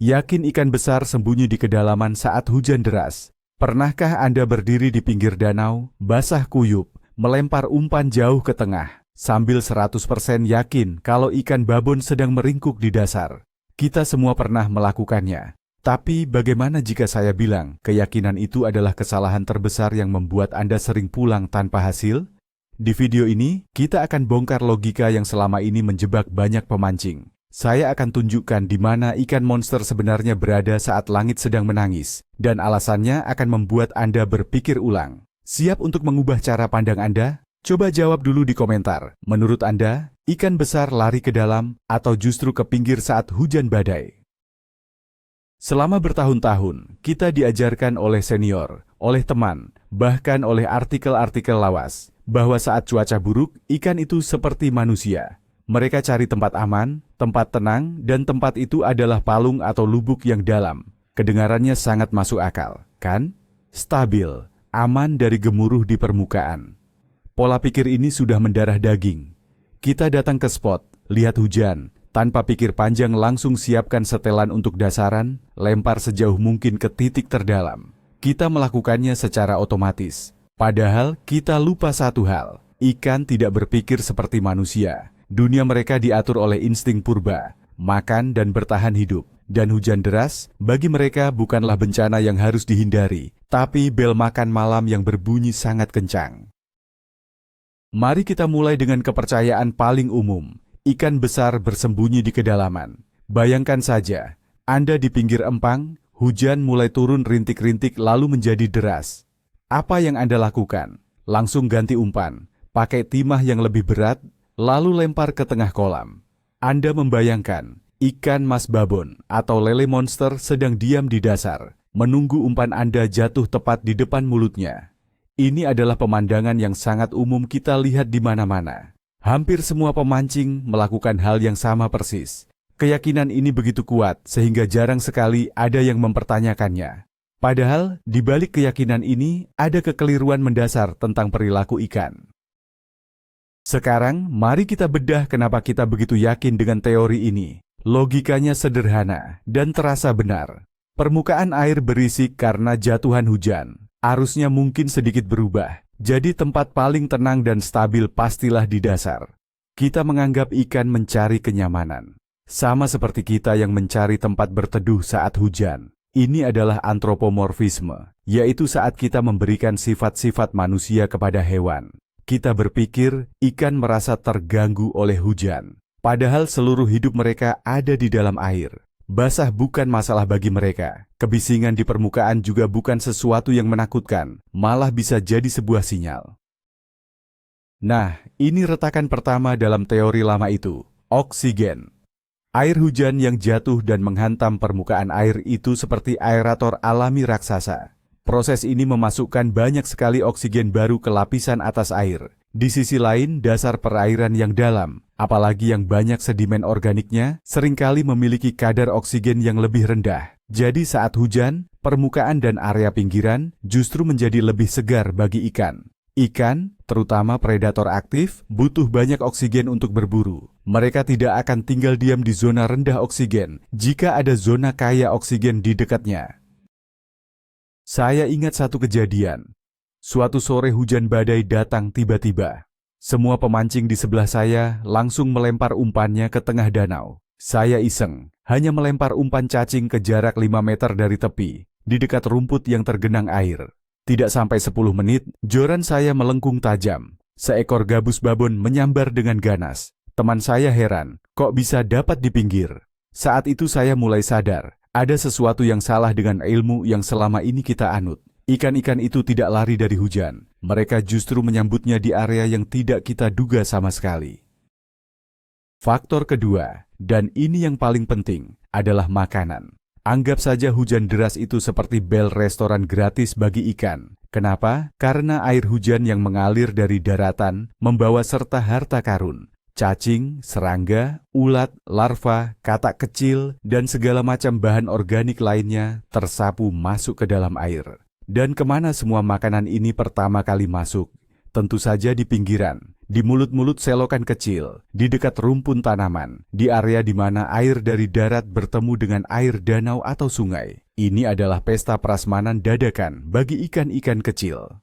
Yakin ikan besar sembunyi di kedalaman saat hujan deras? Pernahkah Anda berdiri di pinggir danau, basah kuyup, melempar umpan jauh ke tengah, sambil 100% yakin kalau ikan babon sedang meringkuk di dasar? Kita semua pernah melakukannya. Tapi bagaimana jika saya bilang keyakinan itu adalah kesalahan terbesar yang membuat Anda sering pulang tanpa hasil? Di video ini, kita akan bongkar logika yang selama ini menjebak banyak pemancing. Saya akan tunjukkan di mana ikan monster sebenarnya berada saat langit sedang menangis, dan alasannya akan membuat Anda berpikir ulang. Siap untuk mengubah cara pandang Anda? Coba jawab dulu di komentar. Menurut Anda, ikan besar lari ke dalam atau justru ke pinggir saat hujan badai? Selama bertahun-tahun, kita diajarkan oleh senior, oleh teman, bahkan oleh artikel-artikel lawas, bahwa saat cuaca buruk, ikan itu seperti manusia. Mereka cari tempat aman, tempat tenang, dan tempat itu adalah palung atau lubuk yang dalam. Kedengarannya sangat masuk akal, kan? Stabil, aman dari gemuruh di permukaan. Pola pikir ini sudah mendarah daging. Kita datang ke spot, lihat hujan, tanpa pikir panjang langsung siapkan setelan untuk dasaran, lempar sejauh mungkin ke titik terdalam. Kita melakukannya secara otomatis. Padahal kita lupa satu hal, ikan tidak berpikir seperti manusia. Dunia mereka diatur oleh insting purba, makan dan bertahan hidup. Dan hujan deras, bagi mereka bukanlah bencana yang harus dihindari, tapi bel makan malam yang berbunyi sangat kencang. Mari kita mulai dengan kepercayaan paling umum. Ikan besar bersembunyi di kedalaman. Bayangkan saja, Anda di pinggir empang, hujan mulai turun rintik-rintik lalu menjadi deras. Apa yang Anda lakukan? Langsung ganti umpan, pakai timah yang lebih berat, lalu lempar ke tengah kolam. Anda membayangkan ikan mas babon atau lele monster sedang diam di dasar, menunggu umpan Anda jatuh tepat di depan mulutnya. Ini adalah pemandangan yang sangat umum kita lihat di mana-mana. Hampir semua pemancing melakukan hal yang sama persis. Keyakinan ini begitu kuat sehingga jarang sekali ada yang mempertanyakannya. Padahal, di balik keyakinan ini, ada kekeliruan mendasar tentang perilaku ikan. Sekarang, mari kita bedah kenapa kita begitu yakin dengan teori ini. Logikanya sederhana dan terasa benar. Permukaan air berisik karena jatuhan hujan. Arusnya mungkin sedikit berubah, jadi tempat paling tenang dan stabil pastilah di dasar. Kita menganggap ikan mencari kenyamanan. Sama seperti kita yang mencari tempat berteduh saat hujan. Ini adalah antropomorfisme, yaitu saat kita memberikan sifat-sifat manusia kepada hewan. Kita berpikir ikan merasa terganggu oleh hujan, padahal seluruh hidup mereka ada di dalam air. Basah bukan masalah bagi mereka. Kebisingan di permukaan juga bukan sesuatu yang menakutkan, malah bisa jadi sebuah sinyal. Nah, ini retakan pertama dalam teori lama itu, oksigen. Air hujan yang jatuh dan menghantam permukaan air itu seperti aerator alami raksasa. Proses ini memasukkan banyak sekali oksigen baru ke lapisan atas air. Di sisi lain, dasar perairan yang dalam, apalagi yang banyak sedimen organiknya, seringkali memiliki kadar oksigen yang lebih rendah. Jadi saat hujan, permukaan dan area pinggiran justru menjadi lebih segar bagi ikan. Ikan, terutama predator aktif, butuh banyak oksigen untuk berburu. Mereka tidak akan tinggal diam di zona rendah oksigen jika ada zona kaya oksigen di dekatnya. Saya ingat satu kejadian. Suatu sore hujan badai datang tiba-tiba. Semua pemancing di sebelah saya langsung melempar umpannya ke tengah danau. Saya iseng, hanya melempar umpan cacing ke jarak 5 meter dari tepi, di dekat rumput yang tergenang air. Tidak sampai 10 menit, joran saya melengkung tajam. Seekor gabus babon menyambar dengan ganas. Teman saya heran, kok bisa dapat di pinggir? Saat itu saya mulai sadar, ada sesuatu yang salah dengan ilmu yang selama ini kita anut. Ikan-ikan itu tidak lari dari hujan. Mereka justru menyambutnya di area yang tidak kita duga sama sekali. Faktor kedua, dan ini yang paling penting, adalah makanan. Anggap saja hujan deras itu seperti bel restoran gratis bagi ikan. Kenapa? Karena air hujan yang mengalir dari daratan membawa serta harta karun. Cacing, serangga, ulat, larva, katak kecil, dan segala macam bahan organik lainnya tersapu masuk ke dalam air. Dan kemana semua makanan ini pertama kali masuk? Tentu saja di pinggiran, di mulut-mulut selokan kecil, di dekat rumpun tanaman, di area di mana air dari darat bertemu dengan air danau atau sungai. Ini adalah pesta prasmanan dadakan bagi ikan-ikan kecil.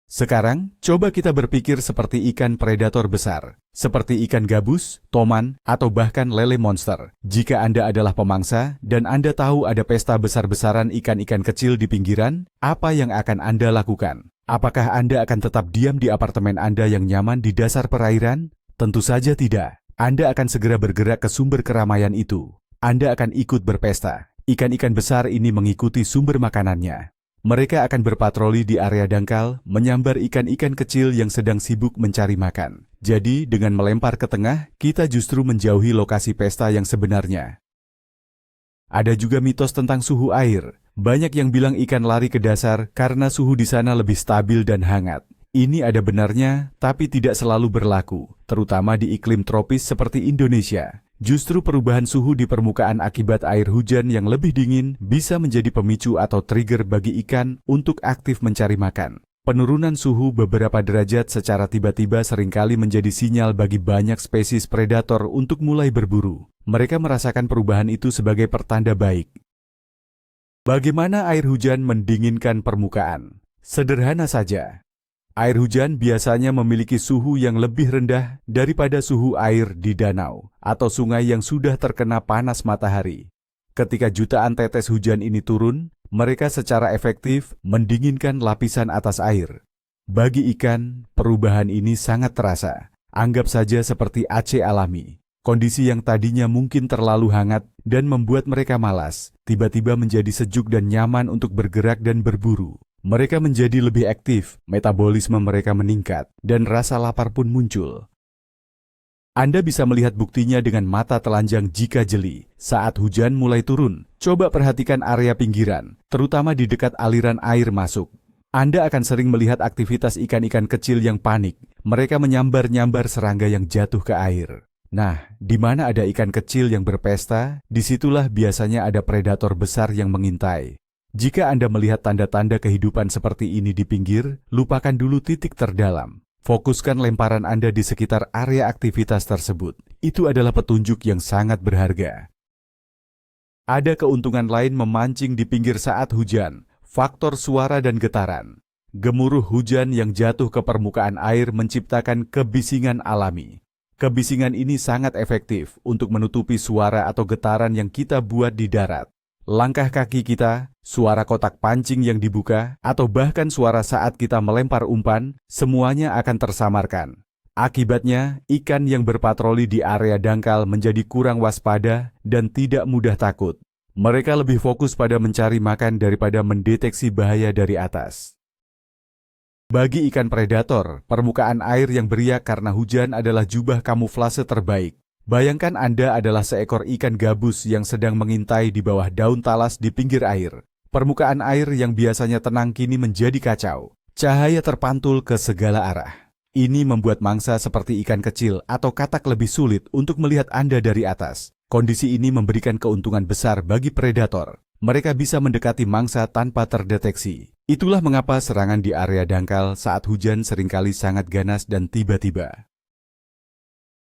Sekarang, coba kita berpikir seperti ikan predator besar, seperti ikan gabus, toman, atau bahkan lele monster. Jika Anda adalah pemangsa dan Anda tahu ada pesta besar-besaran ikan-ikan kecil di pinggiran, apa yang akan Anda lakukan? Apakah Anda akan tetap diam di apartemen Anda yang nyaman di dasar perairan? Tentu saja tidak. Anda akan segera bergerak ke sumber keramaian itu. Anda akan ikut berpesta. Ikan-ikan besar ini mengikuti sumber makanannya. Mereka akan berpatroli di area dangkal, menyambar ikan-ikan kecil yang sedang sibuk mencari makan. Jadi, dengan melempar ke tengah, kita justru menjauhi lokasi pesta yang sebenarnya. Ada juga mitos tentang suhu air. Banyak yang bilang ikan lari ke dasar karena suhu di sana lebih stabil dan hangat. Ini ada benarnya, tapi tidak selalu berlaku, terutama di iklim tropis seperti Indonesia. Justru perubahan suhu di permukaan akibat air hujan yang lebih dingin bisa menjadi pemicu atau trigger bagi ikan untuk aktif mencari makan. Penurunan suhu beberapa derajat secara tiba-tiba seringkali menjadi sinyal bagi banyak spesies predator untuk mulai berburu. Mereka merasakan perubahan itu sebagai pertanda baik. Bagaimana air hujan mendinginkan permukaan? Sederhana saja. Air hujan biasanya memiliki suhu yang lebih rendah daripada suhu air di danau atau sungai yang sudah terkena panas matahari. Ketika jutaan tetes hujan ini turun, mereka secara efektif mendinginkan lapisan atas air. Bagi ikan, perubahan ini sangat terasa. Anggap saja seperti AC alami. Kondisi yang tadinya mungkin terlalu hangat dan membuat mereka malas, tiba-tiba menjadi sejuk dan nyaman untuk bergerak dan berburu. Mereka menjadi lebih aktif, metabolisme mereka meningkat, dan rasa lapar pun muncul. Anda bisa melihat buktinya dengan mata telanjang jika jeli. Saat hujan mulai turun, coba perhatikan area pinggiran, terutama di dekat aliran air masuk. Anda akan sering melihat aktivitas ikan-ikan kecil yang panik. Mereka menyambar-nyambar serangga yang jatuh ke air. Nah, di mana ada ikan kecil yang berpesta, disitulah biasanya ada predator besar yang mengintai. Jika Anda melihat tanda-tanda kehidupan seperti ini di pinggir, lupakan dulu titik terdalam. Fokuskan lemparan Anda di sekitar area aktivitas tersebut. Itu adalah petunjuk yang sangat berharga. Ada keuntungan lain memancing di pinggir saat hujan, faktor suara dan getaran. Gemuruh hujan yang jatuh ke permukaan air menciptakan kebisingan alami. Kebisingan ini sangat efektif untuk menutupi suara atau getaran yang kita buat di darat. Langkah kaki kita, suara kotak pancing yang dibuka, atau bahkan suara saat kita melempar umpan, semuanya akan tersamarkan. Akibatnya, ikan yang berpatroli di area dangkal menjadi kurang waspada dan tidak mudah takut. Mereka lebih fokus pada mencari makan daripada mendeteksi bahaya dari atas. Bagi ikan predator, permukaan air yang beriak karena hujan adalah jubah kamuflase terbaik. Bayangkan Anda adalah seekor ikan gabus yang sedang mengintai di bawah daun talas di pinggir air. Permukaan air yang biasanya tenang kini menjadi kacau. Cahaya terpantul ke segala arah. Ini membuat mangsa seperti ikan kecil atau katak lebih sulit untuk melihat Anda dari atas. Kondisi ini memberikan keuntungan besar bagi predator. Mereka bisa mendekati mangsa tanpa terdeteksi. Itulah mengapa serangan di area dangkal saat hujan seringkali sangat ganas dan tiba-tiba.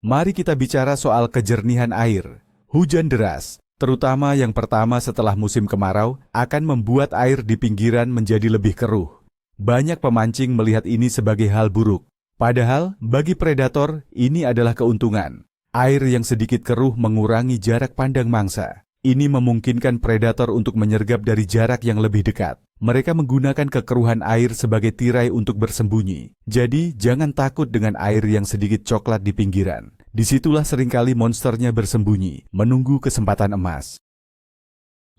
Mari kita bicara soal kejernihan air. Hujan deras, terutama yang pertama setelah musim kemarau, akan membuat air di pinggiran menjadi lebih keruh. Banyak pemancing melihat ini sebagai hal buruk. Padahal, bagi predator, ini adalah keuntungan. Air yang sedikit keruh mengurangi jarak pandang mangsa. Ini memungkinkan predator untuk menyergap dari jarak yang lebih dekat. Mereka menggunakan kekeruhan air sebagai tirai untuk bersembunyi. Jadi, jangan takut dengan air yang sedikit coklat di pinggiran. Disitulah seringkali monsternya bersembunyi, menunggu kesempatan emas.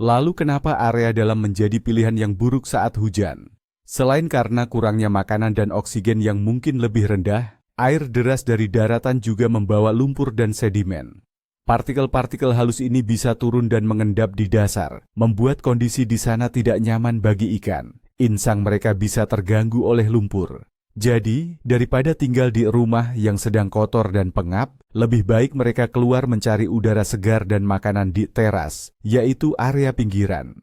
Lalu kenapa area dalam menjadi pilihan yang buruk saat hujan? Selain karena kurangnya makanan dan oksigen yang mungkin lebih rendah, air deras dari daratan juga membawa lumpur dan sedimen. Partikel-partikel halus ini bisa turun dan mengendap di dasar, membuat kondisi di sana tidak nyaman bagi ikan. Insang mereka bisa terganggu oleh lumpur. Jadi, daripada tinggal di rumah yang sedang kotor dan pengap, lebih baik mereka keluar mencari udara segar dan makanan di teras, yaitu area pinggiran.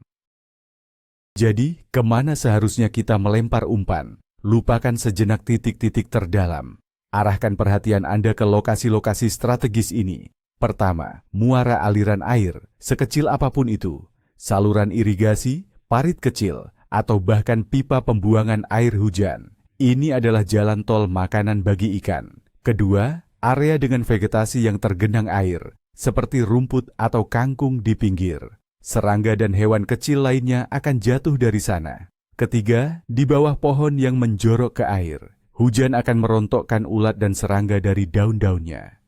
Jadi, kemana seharusnya kita melempar umpan? Lupakan sejenak titik-titik terdalam. Arahkan perhatian Anda ke lokasi-lokasi strategis ini. Pertama, muara aliran air, sekecil apapun itu, saluran irigasi, parit kecil, atau bahkan pipa pembuangan air hujan. Ini adalah jalan tol makanan bagi ikan. Kedua, area dengan vegetasi yang tergenang air, seperti rumput atau kangkung di pinggir. Serangga dan hewan kecil lainnya akan jatuh dari sana. Ketiga, di bawah pohon yang menjorok ke air, hujan akan merontokkan ulat dan serangga dari daun-daunnya.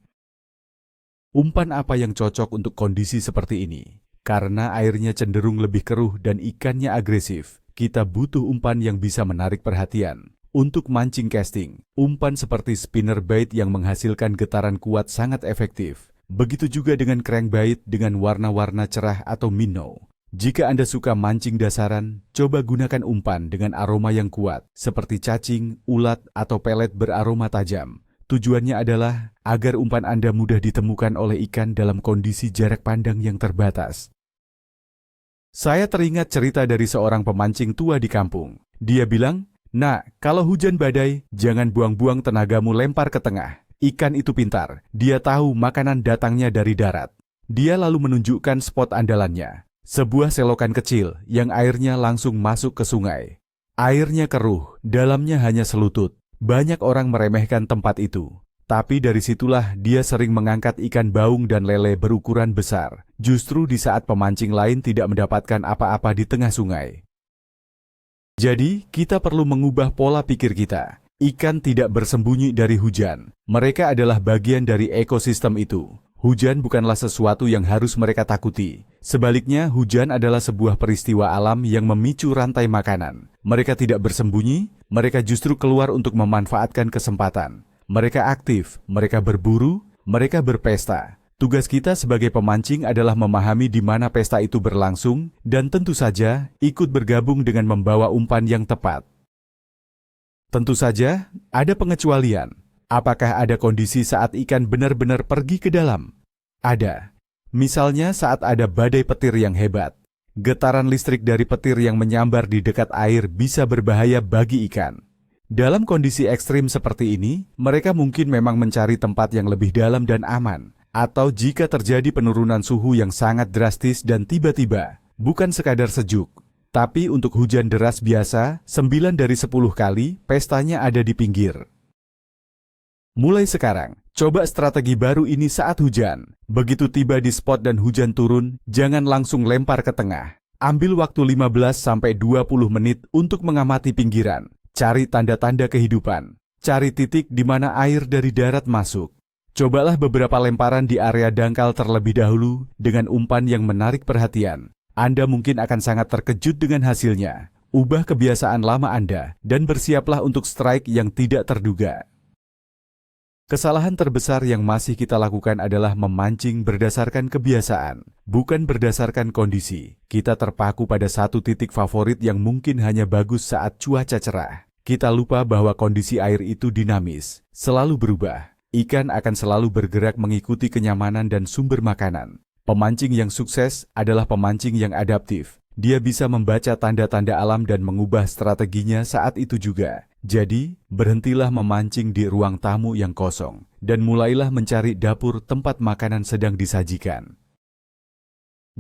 Umpan apa yang cocok untuk kondisi seperti ini? Karena airnya cenderung lebih keruh dan ikannya agresif, kita butuh umpan yang bisa menarik perhatian. Untuk mancing casting, umpan seperti spinnerbait yang menghasilkan getaran kuat sangat efektif. Begitu juga dengan crankbait dengan warna-warna cerah atau minnow. Jika Anda suka mancing dasaran, coba gunakan umpan dengan aroma yang kuat, seperti cacing, ulat, atau pelet beraroma tajam. Tujuannya adalah agar umpan Anda mudah ditemukan oleh ikan dalam kondisi jarak pandang yang terbatas. Saya teringat cerita dari seorang pemancing tua di kampung. Dia bilang, "Nak, kalau hujan badai, jangan buang-buang tenagamu lempar ke tengah. Ikan itu pintar, dia tahu makanan datangnya dari darat." Dia lalu menunjukkan spot andalannya, sebuah selokan kecil yang airnya langsung masuk ke sungai. Airnya keruh, dalamnya hanya selutut. Banyak orang meremehkan tempat itu. Tapi dari situlah dia sering mengangkat ikan baung dan lele berukuran besar, justru di saat pemancing lain tidak mendapatkan apa-apa di tengah sungai. Jadi, kita perlu mengubah pola pikir kita. Ikan tidak bersembunyi dari hujan. Mereka adalah bagian dari ekosistem itu. Hujan bukanlah sesuatu yang harus mereka takuti. Sebaliknya, hujan adalah sebuah peristiwa alam yang memicu rantai makanan. Mereka tidak bersembunyi, mereka justru keluar untuk memanfaatkan kesempatan. Mereka aktif, mereka berburu, mereka berpesta. Tugas kita sebagai pemancing adalah memahami di mana pesta itu berlangsung dan tentu saja ikut bergabung dengan membawa umpan yang tepat. Tentu saja, ada pengecualian. Apakah ada kondisi saat ikan benar-benar pergi ke dalam? Ada. Misalnya saat ada badai petir yang hebat. Getaran listrik dari petir yang menyambar di dekat air bisa berbahaya bagi ikan. Dalam kondisi ekstrim seperti ini, mereka mungkin memang mencari tempat yang lebih dalam dan aman. Atau jika terjadi penurunan suhu yang sangat drastis dan tiba-tiba, bukan sekadar sejuk. Tapi untuk hujan deras biasa, 9 dari 10 kali pestanya ada di pinggir. Mulai sekarang, coba strategi baru ini saat hujan. Begitu tiba di spot dan hujan turun, jangan langsung lempar ke tengah. Ambil waktu 15-20 menit untuk mengamati pinggiran. Cari tanda-tanda kehidupan. Cari titik di mana air dari darat masuk. Cobalah beberapa lemparan di area dangkal terlebih dahulu dengan umpan yang menarik perhatian. Anda mungkin akan sangat terkejut dengan hasilnya. Ubah kebiasaan lama Anda dan bersiaplah untuk strike yang tidak terduga. Kesalahan terbesar yang masih kita lakukan adalah memancing berdasarkan kebiasaan, bukan berdasarkan kondisi. Kita terpaku pada satu titik favorit yang mungkin hanya bagus saat cuaca cerah. Kita lupa bahwa kondisi air itu dinamis, selalu berubah. Ikan akan selalu bergerak mengikuti kenyamanan dan sumber makanan. Pemancing yang sukses adalah pemancing yang adaptif. Dia bisa membaca tanda-tanda alam dan mengubah strateginya saat itu juga. Jadi, berhentilah memancing di ruang tamu yang kosong, dan mulailah mencari dapur tempat makanan sedang disajikan.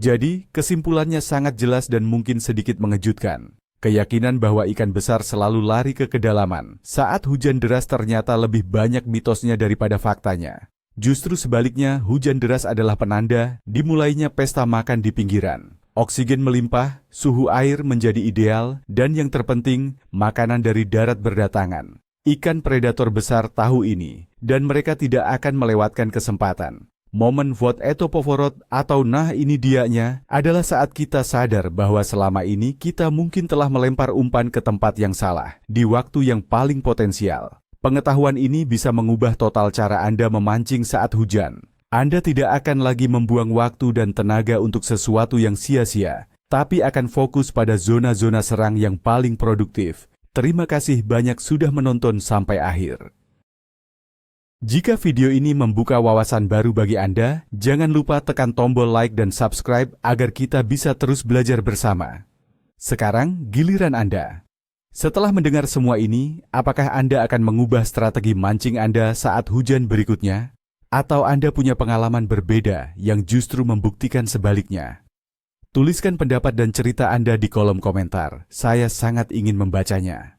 Jadi, kesimpulannya sangat jelas dan mungkin sedikit mengejutkan. Keyakinan bahwa ikan besar selalu lari ke kedalaman saat hujan deras ternyata lebih banyak mitosnya daripada faktanya. Justru sebaliknya, hujan deras adalah penanda dimulainya pesta makan di pinggiran. Oksigen melimpah, suhu air menjadi ideal, dan yang terpenting, makanan dari darat berdatangan. Ikan predator besar tahu ini, dan mereka tidak akan melewatkan kesempatan. Momen vote eto povorot atau nah ini dianya adalah saat kita sadar bahwa selama ini kita mungkin telah melempar umpan ke tempat yang salah, di waktu yang paling potensial. Pengetahuan ini bisa mengubah total cara Anda memancing saat hujan. Anda tidak akan lagi membuang waktu dan tenaga untuk sesuatu yang sia-sia, tapi akan fokus pada zona-zona serang yang paling produktif. Terima kasih banyak sudah menonton sampai akhir. Jika video ini membuka wawasan baru bagi Anda, jangan lupa tekan tombol like dan subscribe agar kita bisa terus belajar bersama. Sekarang giliran Anda. Setelah mendengar semua ini, apakah Anda akan mengubah strategi mancing Anda saat hujan berikutnya? Atau Anda punya pengalaman berbeda yang justru membuktikan sebaliknya? Tuliskan pendapat dan cerita Anda di kolom komentar. Saya sangat ingin membacanya.